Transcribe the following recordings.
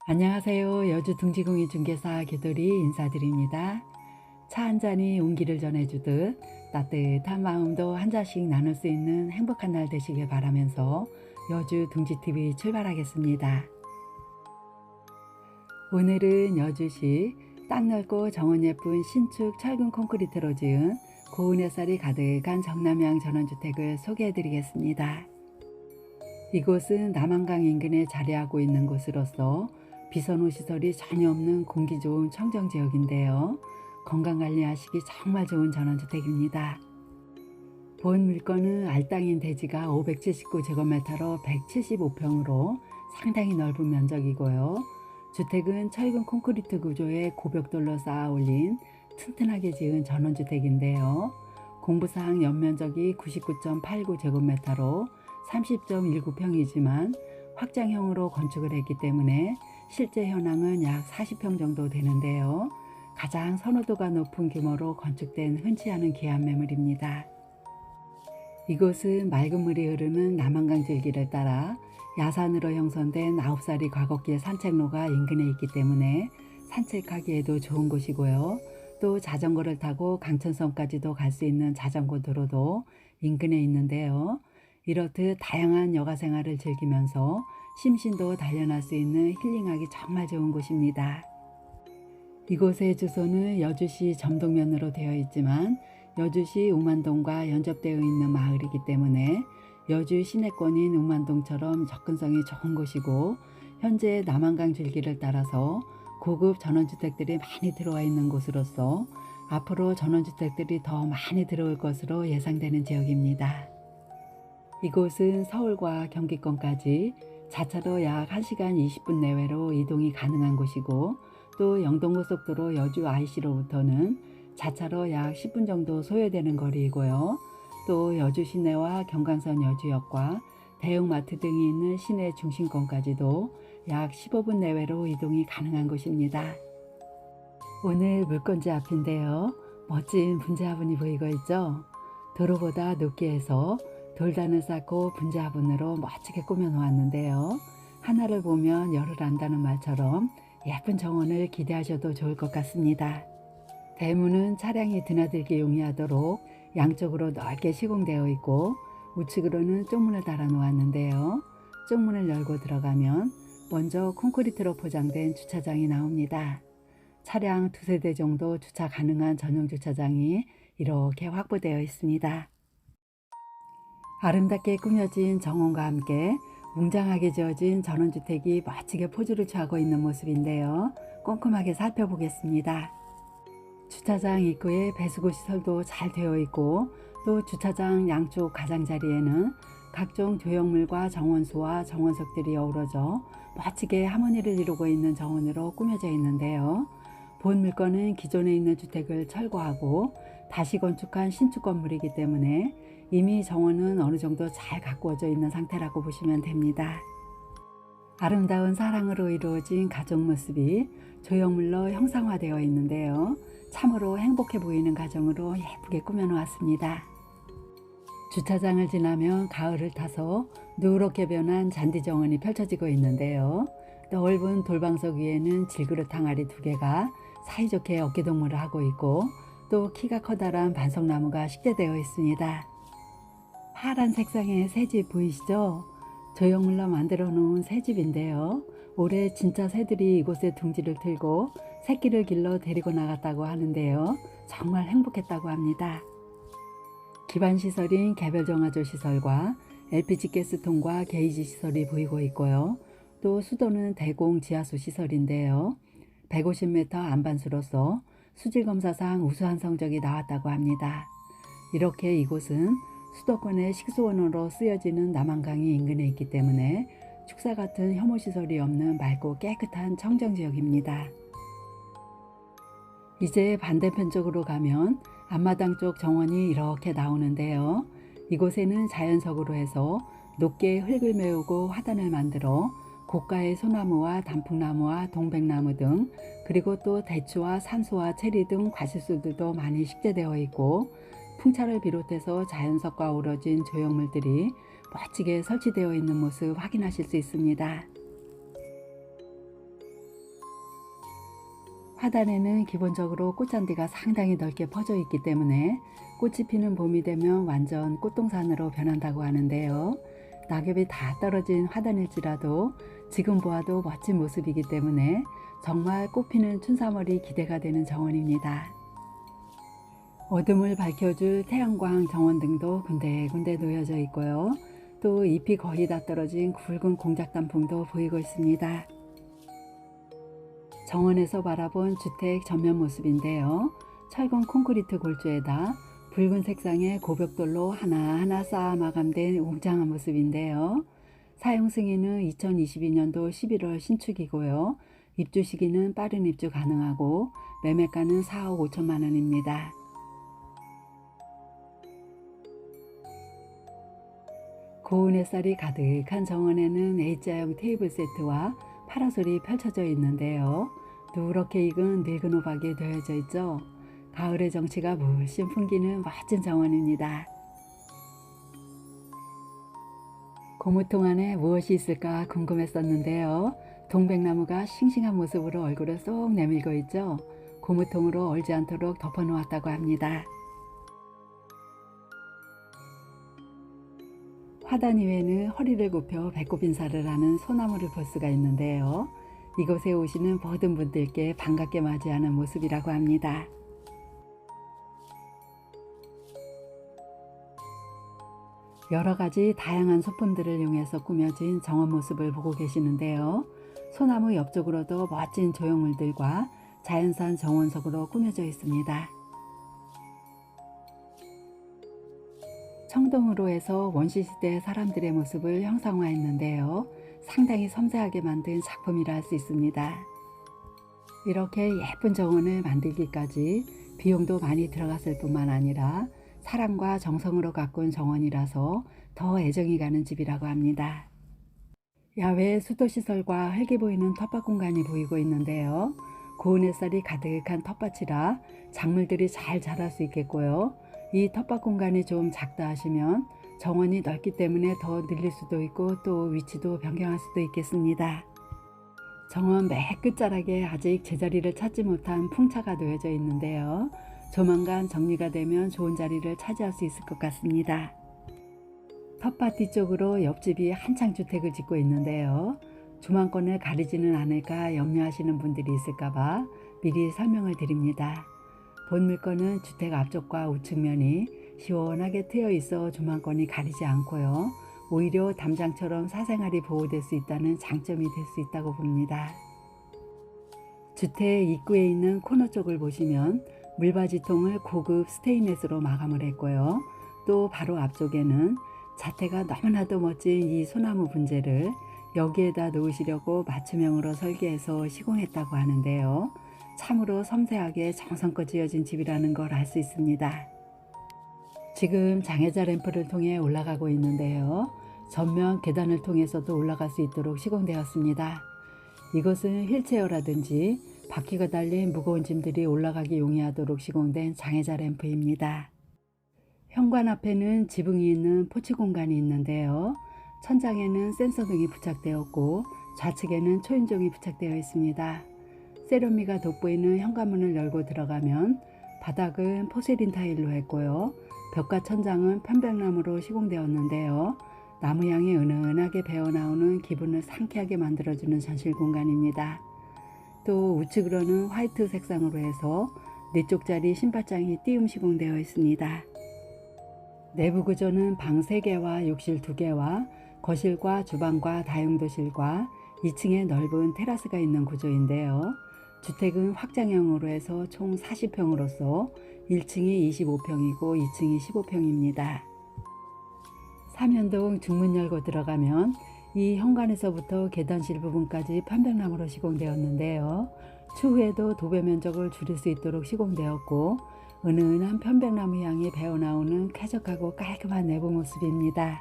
안녕하세요. 여주 둥지공인중개사 개돌이 인사드립니다. 차 한 잔이 온기를 전해주듯 따뜻한 마음도 한 잔씩 나눌 수 있는 행복한 날 되시길 바라면서 여주 둥지TV 출발하겠습니다. 오늘은 여주시 땅 넓고 정원 예쁜 신축 철근 콘크리트로 지은 고운 햇살이 가득한 정남향 전원주택을 소개해드리겠습니다. 이곳은 남한강 인근에 자리하고 있는 곳으로서 비선호 시설이 전혀 없는 공기 좋은 청정지역인데요. 건강관리하시기 정말 좋은 전원주택입니다. 본 물건은 알땅인 대지가 579제곱미터로 175평으로 상당히 넓은 면적이고요. 주택은 철근 콘크리트 구조의 고벽돌로 쌓아 올린 튼튼하게 지은 전원주택인데요. 공부사항 연면적이 99.89제곱미터로 30.19평이지만 확장형으로 건축을 했기 때문에 실제 현황은 약 40평 정도 되는데요. 가장 선호도가 높은 규모로 건축된 흔치 않은 기한 매물입니다. 이곳은 맑은 물이 흐르는 남한강 줄기를 따라 야산으로 형성된 9사리 과곶길 산책로가 인근에 있기 때문에 산책하기에도 좋은 곳이고요. 또 자전거를 타고 강천섬까지도 갈 수 있는 자전거 도로도 인근에 있는데요. 이렇듯 다양한 여가 생활을 즐기면서 심신도 단련할 수 있는 힐링하기 정말 좋은 곳입니다. 이곳의 주소는 여주시 점동면으로 되어 있지만 여주시 우만동과 연접되어 있는 마을이기 때문에 여주 시내권인 우만동처럼 접근성이 좋은 곳이고, 현재 남한강 줄기를 따라서 고급 전원주택들이 많이 들어와 있는 곳으로서 앞으로 전원주택들이 더 많이 들어올 것으로 예상되는 지역입니다. 이곳은 서울과 경기권까지 자차로 약 1시간 20분 내외로 이동이 가능한 곳이고, 또 영동고속도로 여주 IC로부터는 자차로 약 10분 정도 소요되는 거리이고요. 또 여주 시내와 경강선 여주역과 대형마트 등이 있는 시내 중심권까지도 약 15분 내외로 이동이 가능한 곳입니다. 오늘 물건지 앞인데요. 멋진 분재화분이 보이고 있죠? 도로보다 높게 해서 돌단을 쌓고 분재화분으로 멋지게 꾸며 놓았는데요. 하나를 보면 열을 안다는 말처럼 예쁜 정원을 기대하셔도 좋을 것 같습니다. 대문은 차량이 드나들기 용이하도록 양쪽으로 넓게 시공되어 있고, 우측으로는 쪽문을 달아 놓았는데요. 쪽문을 열고 들어가면 먼저 콘크리트로 포장된 주차장이 나옵니다. 차량 2세대 정도 주차 가능한 전용 주차장이 이렇게 확보되어 있습니다. 아름답게 꾸며진 정원과 함께 웅장하게 지어진 전원주택이 멋지게 포즈를 취하고 있는 모습인데요. 꼼꼼하게 살펴보겠습니다. 주차장 입구에 배수구 시설도 잘 되어 있고, 또 주차장 양쪽 가장자리에는 각종 조형물과 정원수와 정원석들이 어우러져 멋지게 하모니를 이루고 있는 정원으로 꾸며져 있는데요. 본 물건은 기존에 있는 주택을 철거하고 다시 건축한 신축 건물이기 때문에 이미 정원은 어느 정도 잘 가꾸어져 있는 상태라고 보시면 됩니다. 아름다운 사랑으로 이루어진 가족 모습이 조형물로 형상화되어 있는데요. 참으로 행복해 보이는 가정으로 예쁘게 꾸며 놓았습니다. 주차장을 지나면 가을을 타서 누렇게 변한 잔디 정원이 펼쳐지고 있는데요. 넓은 돌방석 위에는 질그릇 항아리 2개가 사이좋게 어깨동무를 하고 있고, 또 키가 커다란 반석나무가 식재되어 있습니다. 파란 색상의 새집 보이시죠? 조형물로 만들어 놓은 새집인데요. 올해 진짜 새들이 이곳에 둥지를 틀고 새끼를 길러 데리고 나갔다고 하는데요. 정말 행복했다고 합니다. 기반시설인 개별정화조 시설과 LPG 가스통과 게이지 시설이 보이고 있고요. 또 수도는 대공 지하수 시설인데요. 150m 안반수로서 수질검사상 우수한 성적이 나왔다고 합니다. 이렇게 이곳은 수도권의 식수원으로 쓰여지는 남한강이 인근에 있기 때문에 축사 같은 혐오시설이 없는 맑고 깨끗한 청정지역입니다. 이제 반대편 쪽으로 가면 앞마당 쪽 정원이 이렇게 나오는데요. 이곳에는 자연석으로 해서 높게 흙을 메우고 화단을 만들어 고가의 소나무와 단풍나무와 동백나무 등, 그리고 또 대추와 산수와 체리 등 과실수들도 많이 식재되어 있고, 풍차를 비롯해서 자연석과 어우러진 조형물들이 멋지게 설치되어 있는 모습 확인하실 수 있습니다. 화단에는 기본적으로 꽃잔디가 상당히 넓게 퍼져 있기 때문에 꽃이 피는 봄이 되면 완전 꽃동산으로 변한다고 하는데요. 낙엽이 다 떨어진 화단일지라도 지금 보아도 멋진 모습이기 때문에 정말 꽃피는 춘삼월이 기대가 되는 정원입니다. 어둠을 밝혀줄 태양광 정원등도 군데군데 놓여져 있고요. 또 잎이 거의 다 떨어진 굵은 공작 단풍도 보이고 있습니다. 정원에서 바라본 주택 전면 모습인데요. 철근 콘크리트 골조에다 붉은 색상의 고벽돌로 하나하나 쌓아 마감된 웅장한 모습인데요. 사용 승인은 2022년도 11월 신축이고요. 입주 시기는 빠른 입주 가능하고 매매가는 4억 5천만 원입니다. 고운 햇살이 가득한 정원에는 H자형 테이블 세트와 파라솔이 펼쳐져 있는데요. 누렇게 익은 늙은 호박이 놓여져 있죠. 가을의 정취가 물씬 풍기는 멋진 정원입니다. 고무통 안에 무엇이 있을까 궁금했었는데요. 동백나무가 싱싱한 모습으로 얼굴을 쏙 내밀고 있죠. 고무통으로 얼지 않도록 덮어놓았다고 합니다. 화단 이외에는 허리를 굽혀 배꼽 인사를 하는 소나무를 볼 수가 있는데요. 이곳에 오시는 모든 분들께 반갑게 맞이하는 모습이라고 합니다. 여러 가지 다양한 소품들을 이용해서 꾸며진 정원 모습을 보고 계시는데요. 소나무 옆쪽으로도 멋진 조형물들과 자연산 정원석으로 꾸며져 있습니다. 청동으로 해서 원시시대 사람들의 모습을 형상화했는데요. 상당히 섬세하게 만든 작품이라 할 수 있습니다. 이렇게 예쁜 정원을 만들기까지 비용도 많이 들어갔을 뿐만 아니라 사랑과 정성으로 가꾼 정원이라서 더 애정이 가는 집이라고 합니다. 야외 수도시설과 흙이 보이는 텃밭 공간이 보이고 있는데요. 고운 햇살이 가득한 텃밭이라 작물들이 잘 자랄 수 있겠고요. 이 텃밭 공간이 좀 작다 하시면 정원이 넓기 때문에 더 늘릴 수도 있고 또 위치도 변경할 수도 있겠습니다. 정원 맨 끝자락에 아직 제자리를 찾지 못한 풍차가 놓여져 있는데요. 조만간 정리가 되면 좋은 자리를 차지할 수 있을 것 같습니다. 텃밭 뒤쪽으로 옆집이 한창 주택을 짓고 있는데요. 조망권을 가리지는 않을까 염려하시는 분들이 있을까봐 미리 설명을 드립니다. 본 물건은 주택 앞쪽과 우측면이 시원하게 트여 있어 조망권이 가리지 않고요. 오히려 담장처럼 사생활이 보호될 수 있다는 장점이 될 수 있다고 봅니다. 주택 입구에 있는 코너 쪽을 보시면 물받이통을 고급 스테인레스로 마감을 했고요. 또 바로 앞쪽에는 자태가 너무나도 멋진 이 소나무 분재를 여기에다 놓으시려고 맞춤형으로 설계해서 시공했다고 하는데요. 참으로 섬세하게 정성껏 지어진 집이라는 걸 알 수 있습니다. 지금 장애자 램프를 통해 올라가고 있는데요. 전면 계단을 통해서도 올라갈 수 있도록 시공되었습니다. 이것은 휠체어라든지 바퀴가 달린 무거운 짐들이 올라가기 용이하도록 시공된 장애자 램프입니다. 현관 앞에는 지붕이 있는 포치 공간이 있는데요. 천장에는 센서 등이 부착되었고 좌측에는 초인종이 부착되어 있습니다. 세련미가 돋보이는 현관문을 열고 들어가면 바닥은 포세린 타일로 했고요. 벽과 천장은 편백나무로 시공되었는데요. 나무향이 은은하게 배어나오는 기분을 상쾌하게 만들어주는 전실 공간입니다. 또 우측으로는 화이트 색상으로 해서 4쪽짜리 신발장이 띄움 시공되어 있습니다. 내부 구조는 방 3개와 욕실 2개와 거실과 주방과 다용도실과 2층에 넓은 테라스가 있는 구조인데요. 주택은 확장형으로 해서 총 40평으로서 1층이 25평이고 2층이 15평입니다. 삼연동 중문 열고 들어가면 이 현관에서부터 계단실 부분까지 편백나무로 시공되었는데요. 추후에도 도배 면적을 줄일 수 있도록 시공되었고 은은한 편백나무 향이 배어나오는 쾌적하고 깔끔한 내부 모습입니다.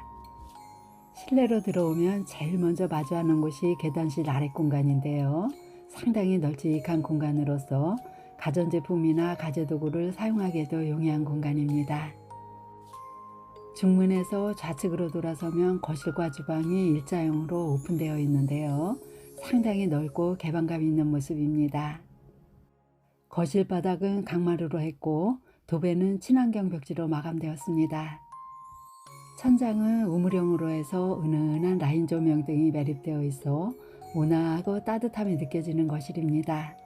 실내로 들어오면 제일 먼저 마주하는 곳이 계단실 아랫 공간인데요. 상당히 널찍한 공간으로서 가전제품이나 가재도구를 사용하기에도 용이한 공간입니다. 중문에서 좌측으로 돌아서면 거실과 주방이 일자형으로 오픈되어 있는데요. 상당히 넓고 개방감 있는 모습입니다. 거실 바닥은 강마루로 했고 도배는 친환경 벽지로 마감되었습니다. 천장은 우물형으로 해서 은은한 라인 조명 등이 매립되어 있어 온화하고 따뜻함이 느껴지는 거실입니다.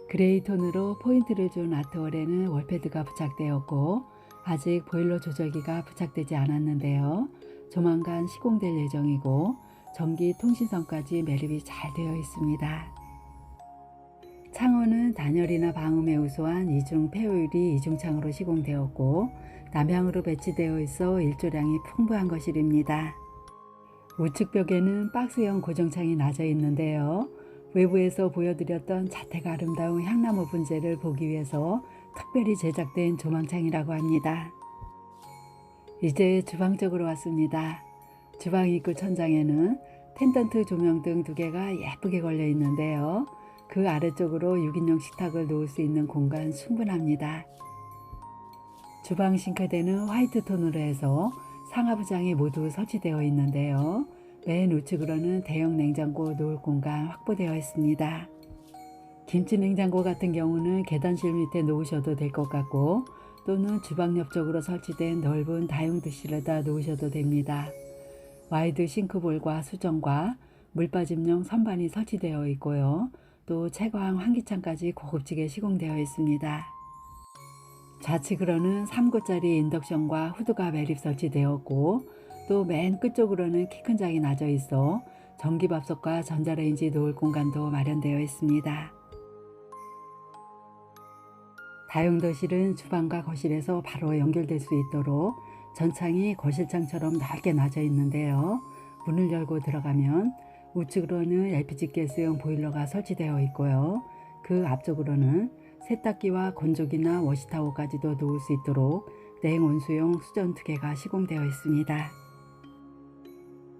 그레이 톤으로 포인트를 준 아트월에는 월패드가 부착되었고 아직 보일러 조절기가 부착되지 않았는데요. 조만간 시공될 예정이고 전기 통신선까지 매립이 잘 되어 있습니다. 창호는 단열이나 방음에 우수한 이중 폐호유리 이중창으로 시공되었고 남향으로 배치되어 있어 일조량이 풍부한 거실입니다. 우측 벽에는 박스형 고정창이 나져 있는데요. 외부에서 보여드렸던 자태가 아름다운 향나무 분재를 보기 위해서 특별히 제작된 조망창이라고 합니다. 이제 주방 쪽으로 왔습니다. 주방 입구 천장에는 펜던트 조명 등 2개가 예쁘게 걸려 있는데요. 그 아래쪽으로 6인용 식탁을 놓을 수 있는 공간 충분합니다. 주방 싱크대는 화이트 톤으로 해서 상하부장이 모두 설치되어 있는데요. 맨 우측으로는 대형 냉장고 놓을 공간 확보되어 있습니다. 김치 냉장고 같은 경우는 계단실 밑에 놓으셔도 될 것 같고 또는 주방 옆쪽으로 설치된 넓은 다용도실에다 놓으셔도 됩니다. 와이드 싱크볼과 수정과 물빠짐용 선반이 설치되어 있고요. 또 채광 환기창까지 고급지게 시공되어 있습니다. 좌측으로는 3구짜리 인덕션과 후드가 매립 설치되었고 또 맨 끝쪽으로는 키 큰 장이 나져 있어 전기밥솥과 전자레인지 놓을 공간도 마련되어 있습니다. 다용도실은 주방과 거실에서 바로 연결될 수 있도록 전창이 거실창처럼 넓게 나져 있는데요. 문을 열고 들어가면 우측으로는 LPG 가스용 보일러가 설치되어 있고요. 그 앞쪽으로는 세탁기와 건조기나 워시타워까지도 놓을 수 있도록 냉온수용 수전 2개가 시공되어 있습니다.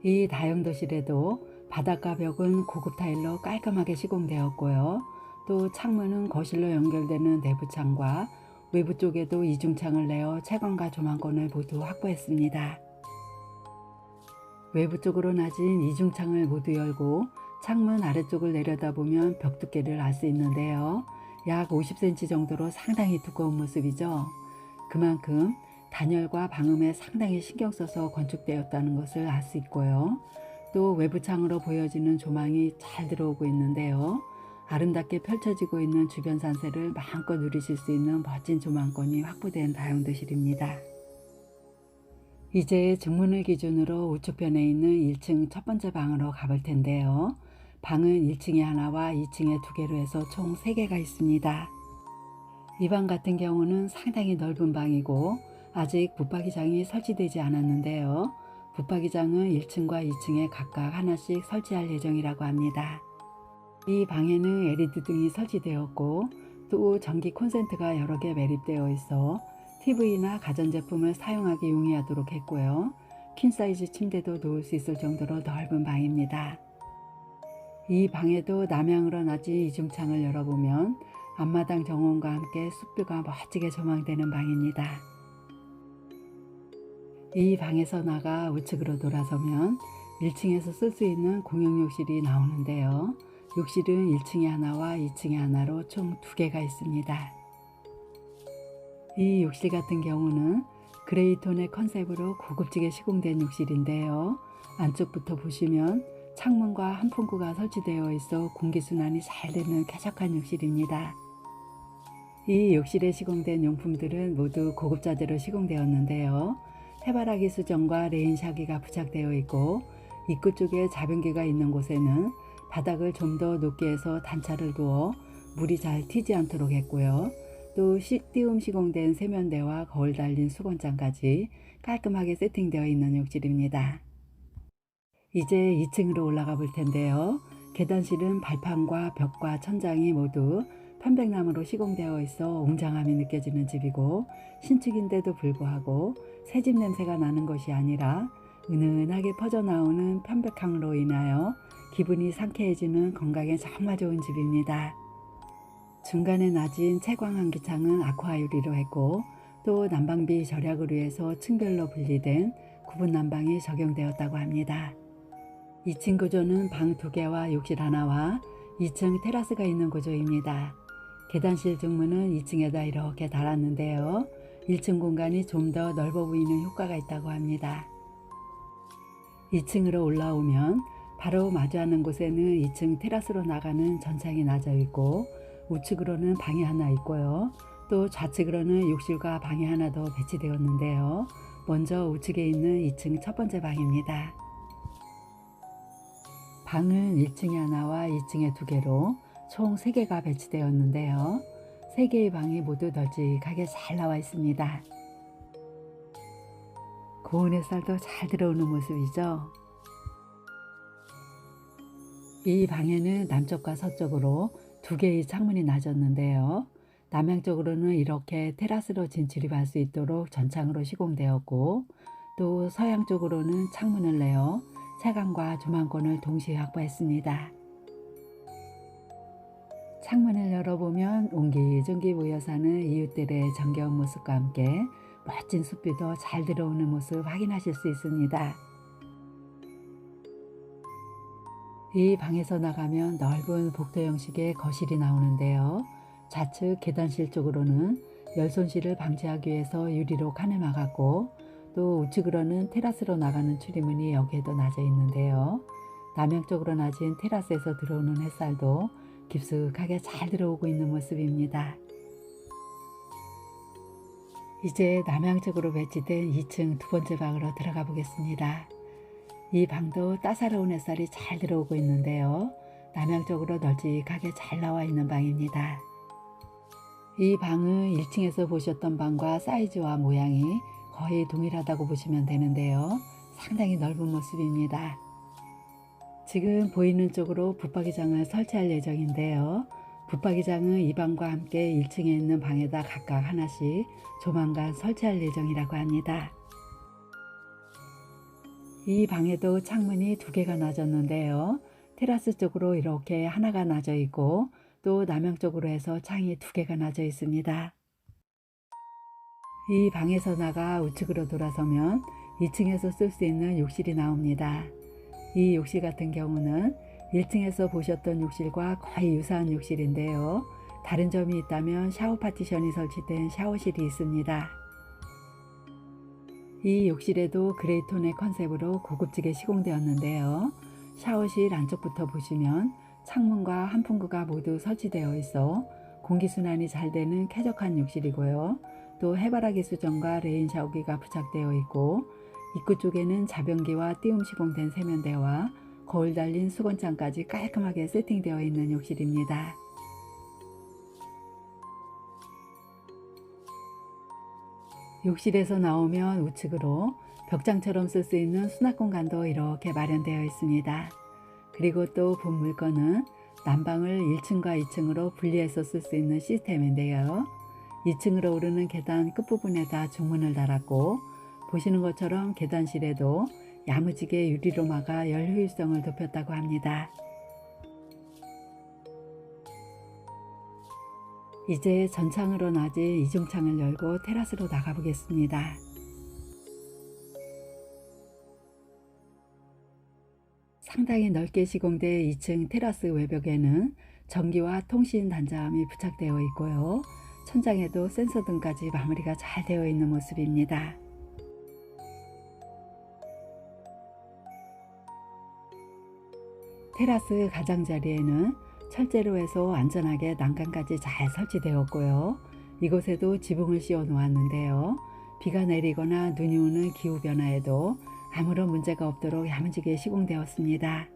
이 다용도실에도 바닥과 벽은 고급 타일로 깔끔하게 시공되었고요. 또 창문은 거실로 연결되는 내부창과 외부 쪽에도 이중창을 내어 채광과 조망권을 모두 확보했습니다. 외부 쪽으로 낮은 이중창을 모두 열고 창문 아래쪽을 내려다보면 벽 두께를 알 수 있는데요. 약 50cm 정도로 상당히 두꺼운 모습이죠. 그만큼 단열과 방음에 상당히 신경 써서 건축되었다는 것을 알 수 있고요. 또 외부 창으로 보여지는 조망이 잘 들어오고 있는데요. 아름답게 펼쳐지고 있는 주변 산세를 마음껏 누리실 수 있는 멋진 조망권이 확보된 다용도실입니다. 이제 중문을 기준으로 우측편에 있는 1층 첫 번째 방으로 가볼 텐데요. 방은 1층에 하나와 2층에 2개로 해서 총 3개가 있습니다. 이 방 같은 경우는 상당히 넓은 방이고 아직 붙박이장이 설치되지 않았는데요. 붙박이장은 1층과 2층에 각각 하나씩 설치할 예정이라고 합니다. 이 방에는 LED 등이 설치되었고 또 전기 콘센트가 여러 개 매립되어 있어 TV나 가전제품을 사용하기 용이하도록 했고요. 퀸사이즈 침대도 놓을 수 있을 정도로 넓은 방입니다. 이 방에도 남향으로 낮은 이중창을 열어보면 앞마당 정원과 함께 숲뷰가 멋지게 조망되는 방입니다. 이 방에서 나가 우측으로 돌아서면 1층에서 쓸 수 있는 공용욕실이 나오는데요. 욕실은 1층에 하나와 2층에 하나로 총 2개가 있습니다. 이 욕실 같은 경우는 그레이톤의 컨셉으로 고급지게 시공된 욕실인데요. 안쪽부터 보시면 창문과 한풍구가 설치되어 있어 공기순환이 잘 되는 쾌적한 욕실입니다. 이 욕실에 시공된 용품들은 모두 고급자재로 시공되었는데요. 해바라기 수정과 레인샤기가 부착되어 있고 입구 쪽에 자변기가 있는 곳에는 바닥을 좀 더 높게 해서 단차를 두어 물이 잘 튀지 않도록 했고요. 또 띄움 시공된 세면대와 거울 달린 수건장까지 깔끔하게 세팅되어 있는 욕실입니다. 이제 2층으로 올라가 볼 텐데요. 계단실은 발판과 벽과 천장이 모두 편백나무로 시공되어 있어 웅장함이 느껴지는 집이고 신축인데도 불구하고 새집 냄새가 나는 것이 아니라 은은하게 퍼져나오는 편백향으로 인하여 기분이 상쾌해지는 건강에 정말 좋은 집입니다. 중간에 낮은 채광 환기창은 아쿠아 유리로 했고 또 난방비 절약을 위해서 층별로 분리된 구분 난방이 적용되었다고 합니다. 2층 구조는 방 2개와 욕실 하나와 2층 테라스가 있는 구조입니다. 계단실 중문은 2층에다 이렇게 달았는데요. 1층 공간이 좀 더 넓어 보이는 효과가 있다고 합니다. 2층으로 올라오면 바로 마주하는 곳에는 2층 테라스로 나가는 전창이 나져 있고, 우측으로는 방이 하나 있고요. 또 좌측으로는 욕실과 방이 하나 더 배치되었는데요. 먼저 우측에 있는 2층 첫 번째 방입니다. 방은 1층에 하나와 2층에 2개로 총 3개가 배치되었는데요. 3개의 방이 모두 널찍하게 잘 나와 있습니다. 고운 햇살도 잘 들어오는 모습이죠. 이 방에는 남쪽과 서쪽으로 2개의 창문이 나졌는데요. 남향쪽으로는 이렇게 테라스로 진출입할 수 있도록 전창으로 시공되었고, 또 서양 쪽으로는 창문을 내어 채광과 조망권을 동시에 확보했습니다. 창문을 열어보면 옹기종기 모여 사는 이웃들의 정겨운 모습과 함께 멋진 숲뷰도 잘 들어오는 모습 확인하실 수 있습니다. 이 방에서 나가면 넓은 복도 형식의 거실이 나오는데요. 좌측 계단실 쪽으로는 열손실을 방지하기 위해서 유리로 칸을 막았고, 또 우측으로는 테라스로 나가는 출입문이 여기에도 나져 있는데요. 남향쪽으로 나진 테라스에서 들어오는 햇살도 깊숙하게 잘 들어오고 있는 모습입니다. 이제 남향쪽으로 배치된 2층 두 번째 방으로 들어가 보겠습니다. 이 방도 따사로운 햇살이 잘 들어오고 있는데요. 남향쪽으로 널찍하게 잘 나와 있는 방입니다. 이 방은 1층에서 보셨던 방과 사이즈와 모양이 거의 동일하다고 보시면 되는데요. 상당히 넓은 모습입니다. 지금 보이는 쪽으로 붙박이장을 설치할 예정인데요. 붙박이장은 이 방과 함께 1층에 있는 방에다 각각 하나씩 조만간 설치할 예정이라고 합니다. 이 방에도 창문이 2개가 나졌는데요. 테라스 쪽으로 이렇게 하나가 나져 있고, 또 남향 쪽으로 해서 창이 2개가 나져 있습니다. 이 방에서 나가 우측으로 돌아서면 2층에서 쓸 수 있는 욕실이 나옵니다. 이 욕실 같은 경우는 1층에서 보셨던 욕실과 거의 유사한 욕실인데요. 다른 점이 있다면 샤워 파티션이 설치된 샤워실이 있습니다. 이 욕실에도 그레이톤의 컨셉으로 고급지게 시공되었는데요. 샤워실 안쪽부터 보시면 창문과 한풍구가 모두 설치되어 있어 공기순환이 잘 되는 쾌적한 욕실이고요. 또 해바라기 수전과 레인 샤워기가 부착되어 있고, 입구 쪽에는 자변기와 띄움 시공된 세면대와 거울 달린 수건장까지 깔끔하게 세팅되어 있는 욕실입니다. 욕실에서 나오면 우측으로 벽장처럼 쓸 수 있는 수납 공간도 이렇게 마련되어 있습니다. 그리고 또 본 물건은 난방을 1층과 2층으로 분리해서 쓸 수 있는 시스템인데요. 2층으로 오르는 계단 끝부분에다 중문을 달았고, 보시는 것처럼 계단실에도 야무지게 유리로 막아 열 효율성을 높였다고 합니다. 이제 전창으로 나진 이중창을 열고 테라스로 나가 보겠습니다. 상당히 넓게 시공된 2층 테라스 외벽에는 전기와 통신 단자함이 부착되어 있고요. 천장에도 센서 등까지 마무리가 잘 되어 있는 모습입니다. 테라스 가장자리에는 철제로 해서 안전하게 난간까지 잘 설치되었고요. 이곳에도 지붕을 씌워 놓았는데요. 비가 내리거나 눈이 오는 기후변화에도 아무런 문제가 없도록 야무지게 시공되었습니다.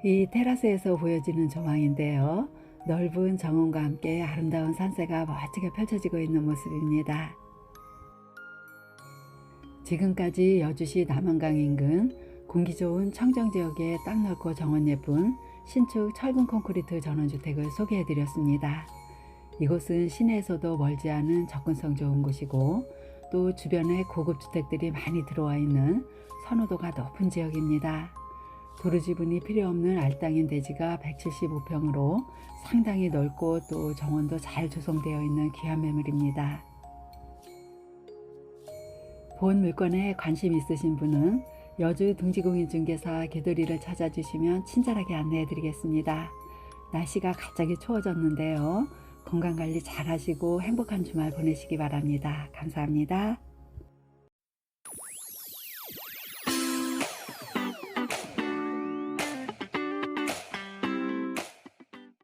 이 테라스에서 보여지는 조망인데요. 넓은 정원과 함께 아름다운 산세가 멋지게 펼쳐지고 있는 모습입니다. 지금까지 여주시 남한강 인근 공기 좋은 청정지역에 땅 넓고 정원 예쁜 신축 철근 콘크리트 전원주택을 소개해드렸습니다. 이곳은 시내에서도 멀지 않은 접근성 좋은 곳이고, 또 주변에 고급 주택들이 많이 들어와 있는 선호도가 높은 지역입니다. 도로 지분이 필요 없는 알땅인 대지가 175평으로 상당히 넓고 또 정원도 잘 조성되어 있는 귀한 매물입니다. 본 물건에 관심 있으신 분은 여주 등지공인중개사 개돌이를 찾아주시면 친절하게 안내해 드리겠습니다. 날씨가 갑자기 추워졌는데요. 건강관리 잘 하시고 행복한 주말 보내시기 바랍니다. 감사합니다.